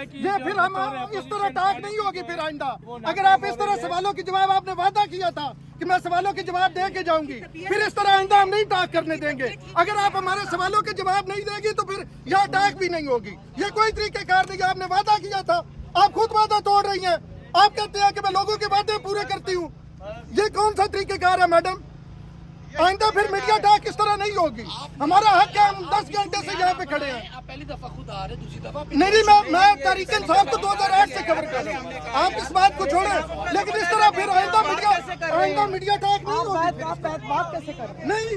یہ پھر ہم اس طرح ٹاک نہیں ہوگی پھر آئندہ. اگر آپ اس طرح سوالوں کے جواب آپ نے وعدہ کیا تھا کہ میں سوالوں کے جواب دے کے جاؤں گی, پھر اس طرح آئندہ ہم نہیں ٹاک کرنے دیں گے. اگر آپ ہمارے سوالوں کے جواب نہیں دیں گی تو پھر یہاں ٹاک بھی نہیں ہوگی. یہ کوئی طریقہ کار نہیں. آپ نے وعدہ کیا تھا, آپ خود وعدہ توڑ رہی ہیں. آپ کہتے ہیں کہ میں لوگوں کے وعدے پورے کرتی ہوں. یہ کون سا طریقہ کار ہے میڈم؟ آئندہ پھر میڈیا ٹاک اس طرح نہیں ہوگی. ہمارا حق ہے, ہم 10 گھنٹے سے یہاں پہ کھڑے ہیں. آپ پہلی دفعہ خود آ رہے ہیں, دوسری دفعہ نہیں, میں تحریک انصاف کو 2008 سے کور کر رہا ہوں. آپ اس بات کو چھوڑیں, لیکن اس طرح پھر آئندہ میڈیا ٹاک نہیں ہوگی. بات کیسے کر رہے ہیں؟ نہیں,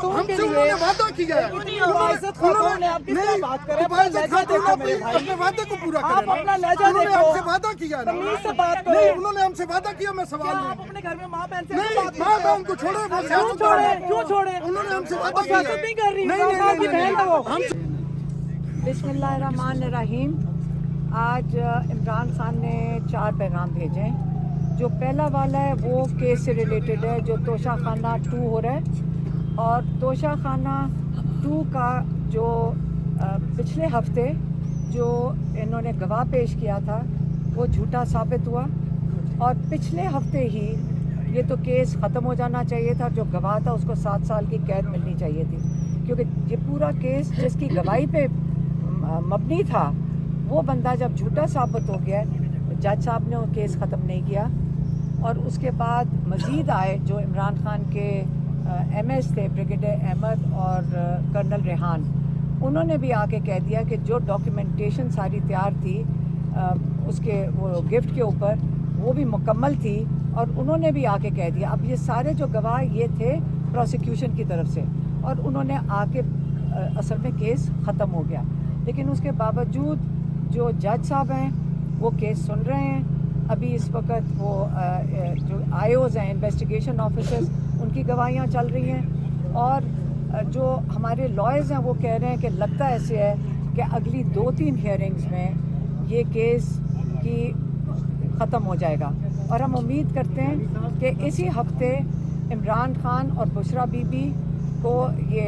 ہم سے انہوں نے وعدہ کیا ہے. اپنے وعدے کو پورا کریں. انہوں نے ہم سے وعدہ کیا ہے. نہیں, انہوں نے ہم سے وعدہ کیا. میں سوال نہیں, اپنے گھر میں ماں بہن سے نہیں, ماں بہن کو چھوڑے. کیوں چھوڑے؟ انہوں نے ہم سے وعدہ کیا. نہیں کر رہی. بسم اللہ الرحمن الرحیم. آج عمران خان نے 4 پیغام بھیجے. جو پہلا والا ہے وہ کیس سے ریلیٹڈ ہے, جو توشہ خانہ 2 ہو رہا ہے. اور توشہ خانہ 2 کا جو پچھلے ہفتے جو انہوں نے گواہ پیش کیا تھا وہ جھوٹا ثابت ہوا. اور پچھلے ہفتے ہی یہ تو کیس ختم ہو جانا چاہیے تھا. جو گواہ تھا اس کو 7 سال کی قید ملنی چاہیے تھی, کیونکہ یہ پورا کیس جس کی گواہی پہ مبنی تھا وہ بندہ جب جھوٹا ثابت ہو گیا, جج صاحب نے وہ کیس ختم نہیں کیا. اور اس کے بعد مزید آئے جو عمران خان کے ایم ایس تھے, بریگیڈیئر احمد اور کرنل ریحان. انہوں نے بھی آ کے کہہ دیا کہ جو ڈاکیومنٹیشن ساری تیار تھی اس کے وہ گفٹ کے اوپر وہ بھی مکمل تھی. اور انہوں نے بھی آ کے کہہ دیا. اب یہ سارے جو گواہ یہ تھے پروسیکیوشن کی طرف سے, اور انہوں نے آ کے اصل میں کیس ختم ہو گیا. لیکن اس کے باوجود جو جج صاحب ہیں وہ کیس سن رہے ہیں. ابھی اس وقت وہ جو آئی اوز ہیں, انویسٹیگیشن آفیسرز, ان کی گواہیاں چل رہی ہیں. اور جو ہمارے لائرز ہیں وہ کہہ رہے ہیں کہ لگتا ایسے ہے کہ اگلی 2-3 ہیئرنگز میں یہ کیس کی ختم ہو جائے گا. اور ہم امید کرتے ہیں کہ اسی ہفتے عمران خان اور بشرا بی بی کو یہ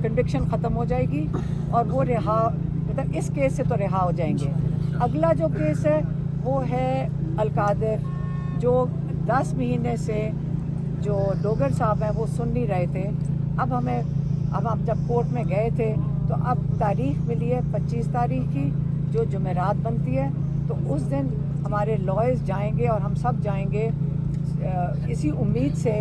کنوکشن ختم ہو جائے گی اور وہ مطلب اس کیس سے تو رہا ہو جائیں گے. اگلا جو کیس ہے وہ ہے القادر, جو 10 مہینے سے جو ڈوگر صاحب ہیں وہ سن نہیں رہے تھے. اب ہم جب کورٹ میں گئے تھے تو اب تاریخ ملی ہے 25 تاریخ کی, جو جمعرات بنتی ہے. تو اس دن ہمارے لائرز جائیں گے اور ہم سب جائیں گے اسی امید سے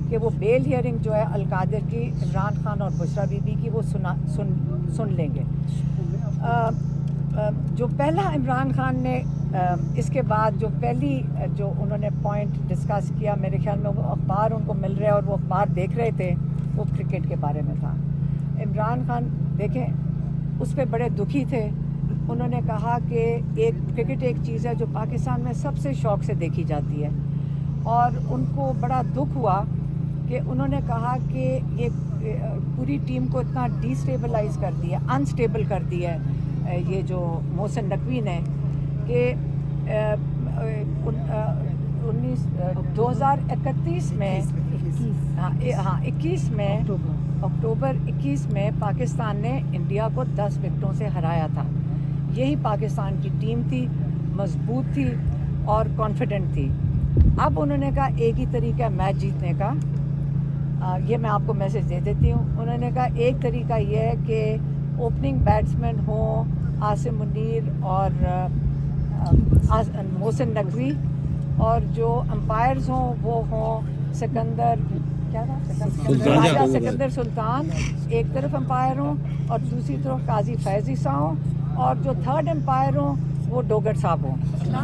کہ وہ بیل ہیئرنگ جو ہے القادر کی, عمران خان اور بشرا بی بی کی, وہ سن لیں گے. جو پہلا عمران خان نے اس کے بعد جو پہلی جو انہوں نے پوائنٹ ڈسکس کیا, میرے خیال میں وہ اخبار ان کو مل رہے اور وہ اخبار دیکھ رہے تھے, وہ کرکٹ کے بارے میں تھا. عمران خان دیکھیں اس پہ بڑے دکھی تھے. انہوں نے کہا کہ کرکٹ ایک چیز ہے جو پاکستان میں سب سے شوق سے دیکھی جاتی ہے, اور ان کو بڑا دکھ ہوا کہ انہوں نے کہا کہ یہ پوری ٹیم کو اتنا ڈی اسٹیبلائز کر دیا, انسٹیبل کر دیا ہے یہ جو محسن نقوی نے, کہ 2031 میں اکتوبر 21 میں پاکستان نے انڈیا کو 10 وکٹوں سے ہرایا تھا. یہی پاکستان کی ٹیم تھی, مضبوط تھی اور کانفیڈنٹ تھی. اب انہوں نے کہا ایک ہی طریقہ ہے میچ جیتنے کا, یہ میں آپ کو میسج دے دیتی ہوں. انہوں نے کہا ایک طریقہ یہ ہے کہ اوپننگ بیٹسمین ہوں عاصم منیر اور محسن نقوی, اور جو امپائرز ہوں وہ ہوں سکندر سکندر سلطان ایک طرف امپائر ہوں, اور دوسری طرف قاضی فیض عیسیٰ ہوں, اور جو تھرڈ امپائر ہوں وہ ڈوگر صاحب ہوں.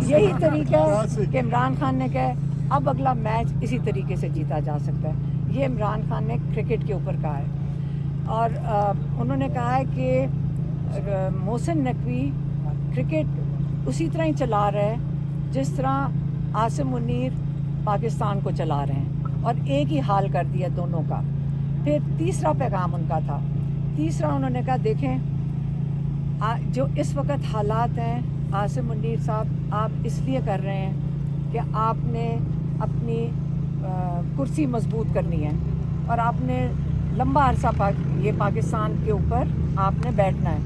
یہی طریقہ ہے کہ عمران خان نے کہا اب اگلا میچ اسی طریقے سے جیتا جا سکتا ہے. یہ عمران خان نے کرکٹ کے اوپر کہا ہے. اور انہوں نے کہا ہے کہ محسن نقوی کرکٹ اسی طرح ہی چلا رہا ہے جس طرح عاصم منیر پاکستان کو چلا رہے ہیں, اور ایک ہی حال کر دیا دونوں کا. پھر تیسرا پیغام ان کا تھا. تیسرا انہوں نے کہا دیکھیں جو اس وقت حالات ہیں عاصم منیر صاحب, آپ اس لیے کر رہے ہیں کہ آپ نے اپنی کرسی مضبوط کرنی ہے, اور آپ نے لمبا عرصہ یہ پاکستان کے اوپر آپ نے بیٹھنا ہے.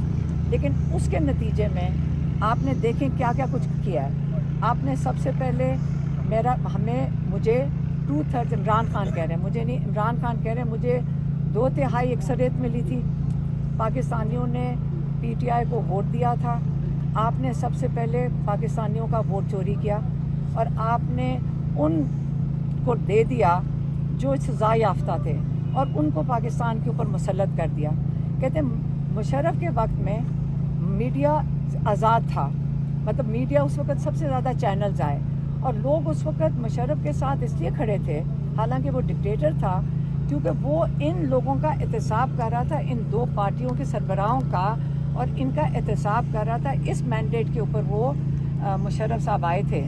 لیکن اس کے نتیجے میں आपने देखें क्या क्या कुछ किया है। आपने सबसे पहले मुझे 2/3 इमरान खान कह रहे हैं, मुझे नहीं, इमरान खान कह रहे हैं मुझे 2/3 अक्सरियत मिली थी। पाकिस्तानियों ने पीटीआई को वोट दिया था। आपने सबसे पहले पाकिस्तानियों का वोट चोरी किया और आपने उनको दे दिया जो सज़ा याफ्ता थे और उनको पाकिस्तान के ऊपर मुसल्लत कर दिया। कहते मुशर्रफ के वक्त में मीडिया आज़ाद था, मतलब मीडिया उस वक्त सबसे ज़्यादा चैनल्स आए और लोग उस वक्त मुशर्रफ के साथ इसलिए खड़े थे, हालांकि वो डिक्टेटर था, क्योंकि वो इन लोगों का एहतसाब कर रहा था, इन दो पार्टियों के सरबराहों का, और इनका एहतसाब कर रहा था। इस मैंडेट के ऊपर वो मुशर्रफ साहब आए थे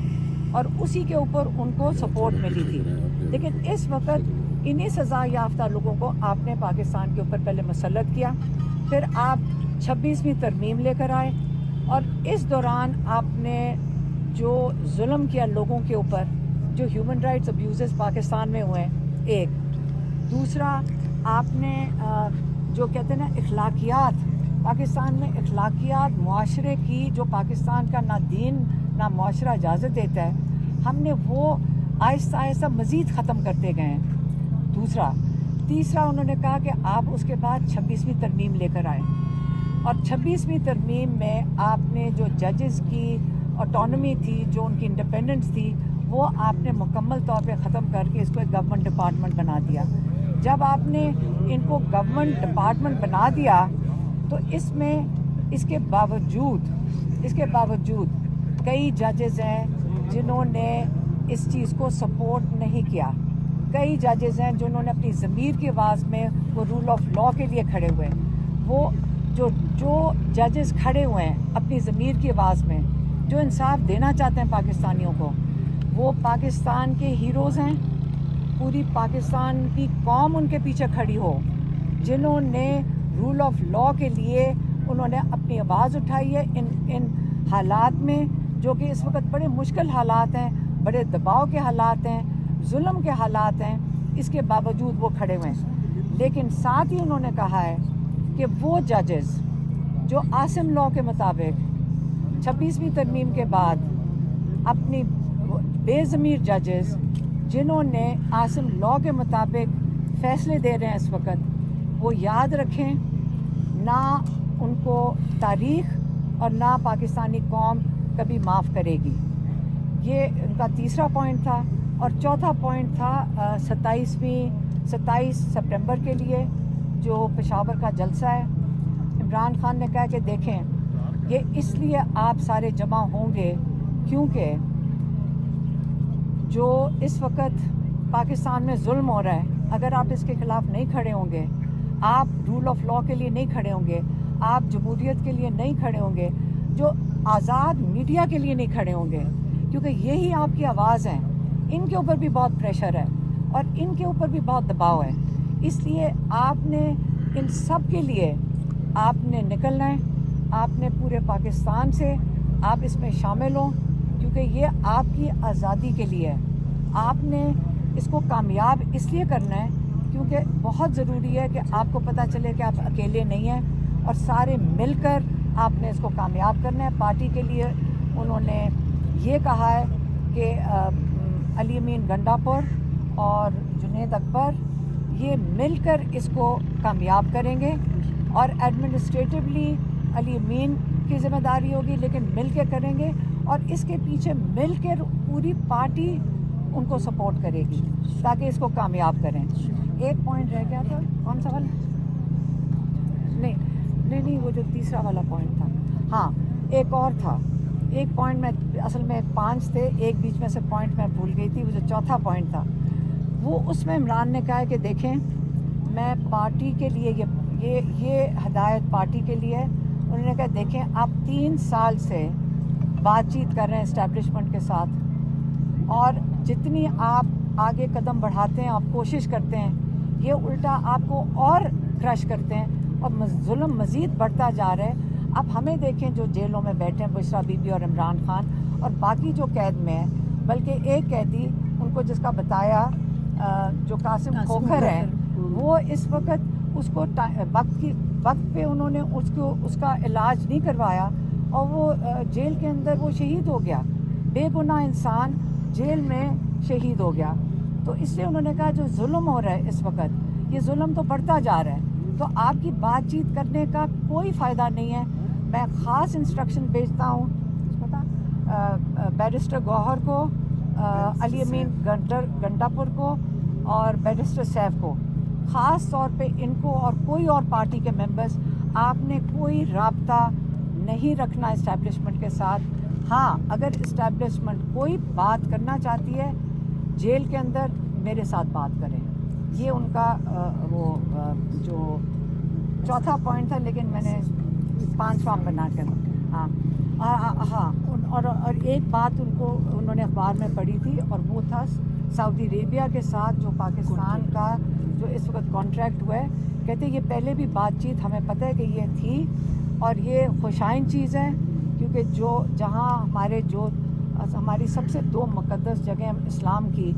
और उसी के ऊपर उनको सपोर्ट मिली थी। लेकिन इस वक्त इन्हीं सज़ा याफ्ता लोगों को आपने पाकिस्तान के ऊपर पहले मुसल्लत किया, फिर आप 26वीं तरमीम लेकर आए और इस दौरान आपने जो जुल्म किया लोगों के ऊपर, जो ह्यूमन राइट्स अब्यूज़ पाकिस्तान में हुए, एक दूसरा आपने जो कहते हैं ना अखलाकियात, पाकिस्तान में अखलाकियात मुआशरे की जो पाकिस्तान का ना दीन ना मुआशरा इजाज़त देता है, हमने वो आहिस्ता आहिस्ता मज़ीद ख़त्म करते गए हैं। तीसरा उन्होंने कहा कि आप उसके बाद 26वीं तरमीम लेकर आए और 26वीं तरमीम में आपने जो जजेस की ऑटोनमी थी, जो उनकी इंडिपेंडेंस थी, वो आपने मुकम्मल तौर पे ख़त्म करके इसको एक गवर्नमेंट डिपार्टमेंट बना दिया। जब आपने इनको गवर्नमेंट डिपार्टमेंट बना दिया तो इसके बावजूद कई जजेस हैं जिन्होंने इस चीज़ को सपोर्ट नहीं किया। कई जजेस हैं जिन्होंने अपनी ज़मीर की आवाज़ में वो रूल ऑफ लॉ के लिए खड़े हुए। वो जो जजेस खड़े हुए हैं अपनी ज़मीर की आवाज़ में, जो इंसाफ देना चाहते हैं पाकिस्तानियों को, वो पाकिस्तान के हीरोज़ हैं। पूरी पाकिस्तान की कौम उनके पीछे खड़ी हो, जिन्होंने रूल ऑफ लॉ के लिए उन्होंने अपनी आवाज़ उठाई है इन हालात में, जो कि इस वक्त बड़े मुश्किल हालात हैं, बड़े दबाव के हालात हैं, जुल्म के हालात हैं। इसके बावजूद वो खड़े हुए हैं। लेकिन साथ ही उन्होंने कहा है कि वो जजेस जो आसिम लॉ के मुताबिक 26वीं तरमीम के बाद अपनी बेज़मीर जजेस जिन्होंने आसिम लॉ के मुताबिक फ़ैसले दे रहे हैं इस वक्त, वो याद रखें, ना उनको तारीख़ और ना पाकिस्तानी कौम कभी माफ़ करेगी। ये उनका तीसरा पॉइंट था। और चौथा पॉइंट था 27 सितंबर के लिए जो पेशावर का जलसा है। इमरान खान ने कहा कि देखें, ये इसलिए आप सारे जमा होंगे क्योंकि जो इस वक्त पाकिस्तान में जुल्म हो रहा है, अगर आप इसके ख़िलाफ़ नहीं खड़े होंगे, आप रूल ऑफ लॉ के लिए नहीं खड़े होंगे, आप जमहूरियत के लिए नहीं खड़े होंगे, जो आज़ाद मीडिया के लिए नहीं खड़े होंगे, क्योंकि यही आपकी आवाज़ है। इनके ऊपर भी बहुत प्रेशर है और इनके ऊपर भी बहुत दबाव है। इसलिए आपने इन सब के लिए आपने निकलना है। आपने पूरे पाकिस्तान से आप इसमें शामिल हों, क्योंकि ये आपकी आज़ादी के लिए है। आपने इसको कामयाब इसलिए करना है क्योंकि बहुत ज़रूरी है कि आपको पता चले कि आप अकेले नहीं हैं और सारे मिलकर आपने इसको कामयाब करना है। पार्टी के लिए उन्होंने ये कहा है कि अली अमीन गंडापुर और जुनेद अकबर ये मिलकर इसको कामयाब करेंगे और एडमिनिस्ट्रेटिवली अली अमीन की ज़िम्मेदारी होगी, लेकिन मिल के करेंगे और इसके पीछे मिल के पूरी पार्टी उनको सपोर्ट करेगी ताकि इसको कामयाब करें। एक पॉइंट रह गया था, कौन सा वाला? नहीं, वो जो तीसरा वाला पॉइंट था। हाँ, एक और था, एक पॉइंट में असल में 5 थे, एक बीच में से पॉइंट मैं भूल गई थी। वो जो चौथा पॉइंट था वो उसमें इमरान ने कहा है कि देखें, मैं पार्टी के लिए ये हदायत पार्टी के लिए है। उन्होंने कहा देखें, आप 3 साल से बातचीत कर रहे हैं इस्टेब्लिशमेंट के साथ और जितनी आप आगे कदम बढ़ाते हैं, आप कोशिश करते हैं, ये उल्टा आपको और क्रश करते हैं और जुल्म मज़ीद बढ़ता जा रहा है। अब हमें देखें जो जेलों में बैठे हैं, बुशरा बीबी और इमरान खान और बाकी जो कैद में हैं, बल्कि एक कैदी उनको जिसका बताया जो कासिम खोखर है, वो इस वक्त उसको वक्त पे उन्होंने उसका इलाज नहीं करवाया, और वो जेल के अंदर वो शहीद हो गया, बेगुनाह इंसान जेल में शहीद हो गया। तो इसलिए उन्होंने कहा जो जुल्म हो रहा है इस वक्त, ये जुल्म तो बढ़ता जा रहा है, तो आपकी बातचीत करने का कोई फ़ायदा नहीं है। मैं ख़ास इंस्ट्रक्शन भेजता हूँ बैरिस्टर गौहर को, अली अमीन गंडापुर को और बैरिस्टर सैफ को, ख़ास तौर पे इनको और कोई और पार्टी के मेंबर्स, आपने कोई राब्ता नहीं रखना इस्टेब्लिशमेंट के साथ। हाँ, अगर इस्टेब्लिशमेंट कोई बात करना चाहती है जेल के अंदर, मेरे साथ बात करें। ये उनका जो चौथा पॉइंट था, लेकिन मैंने 5वां बना कर हाँ। और एक बात उन्होंने अखबार में पढ़ी थी, और वो था सऊदी अरेबिया के साथ जो पाकिस्तान का जो इस वक्त कॉन्ट्रैक्ट हुआ है। कहते ये पहले भी बातचीत हमें पता है कि ये थी, और ये खुशाइन चीज़ है, क्योंकि जहाँ हमारी सबसे 2 मुक़द्दस जगह इस्लाम की,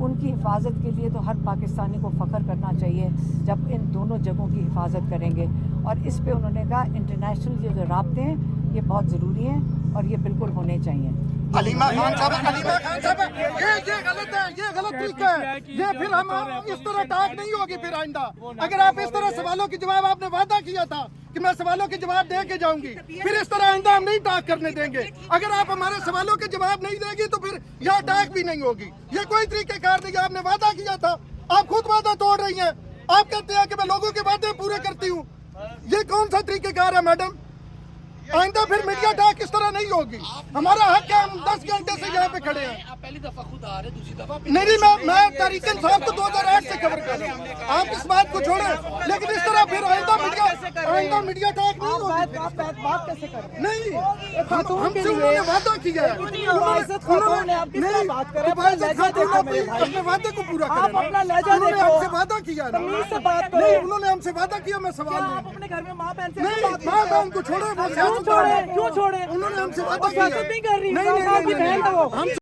उनकी हिफाजत के लिए तो हर पाकिस्तानी को फ़ख्र करना चाहिए जब इन दोनों जगहों की हिफाजत करेंगे। और इस पे उन्होंने कहा इंटरनेशनल जो राब्ते हैं ये बहुत ज़रूरी हैं और ये बिल्कुल होने चाहिए। अलीमा खान साहब, ये गलत है, ये गलत तरीका है। ये फिर हम इस तरह टाक नहीं होगी फिर आइंदा। अगर आप इस तरह सवालों के जवाब, आपने वादा किया था कि मैं सवालों के जवाब दे के जाऊंगी, फिर इस तरह आइंदा हम नहीं टाक करने देंगे। अगर आप हमारे सवालों के जवाब नहीं देगी तो फिर यहाँ टाक भी नहीं होगी। ये कोई तरीकेकार नहीं है। आपने वादा किया था, आप खुद वादा तोड़ रही हैं। आप कहते हैं कि मैं लोगों के वादे पूरे करती हूँ। ये कौन सा तरीकेकार है मैडम? आइंदा फिर मीडिया टाक इस तरह नहीं होगी। हमारा हक है, हम 10 घंटे से यहाँ पे खड़े हैं। आप पहली दफा खुद आ रहे, दूसरी दफा नहीं, मैं तहरीक इंसाफ को 2008 से खबर कर रहा हूँ। आप इस बात को छोड़ें, लेकिन इस तरह फिर आइंदा मीडिया टाक नहीं होगी। बात कैसे कर रहे हैं? नहीं, हमसे उन्होंने वादा किया है। अपने वादे को पूरा करें। अपना लहजा उन्होंने देखो। हमसे वादा किया ना। तमीज से बात करो। नहीं, उन्होंने हमसे वादा किया, मैं सवाल आप नहीं। अपने घर में माँ बहन से नहीं, बात माँ बहन को छोड़े, वो क्यों छोड़े? क्यों छोड़े? उन्होंने हमसे वादा वो किया सियासत नहीं कर रही, नहीं, आपकी बहन है वो। हम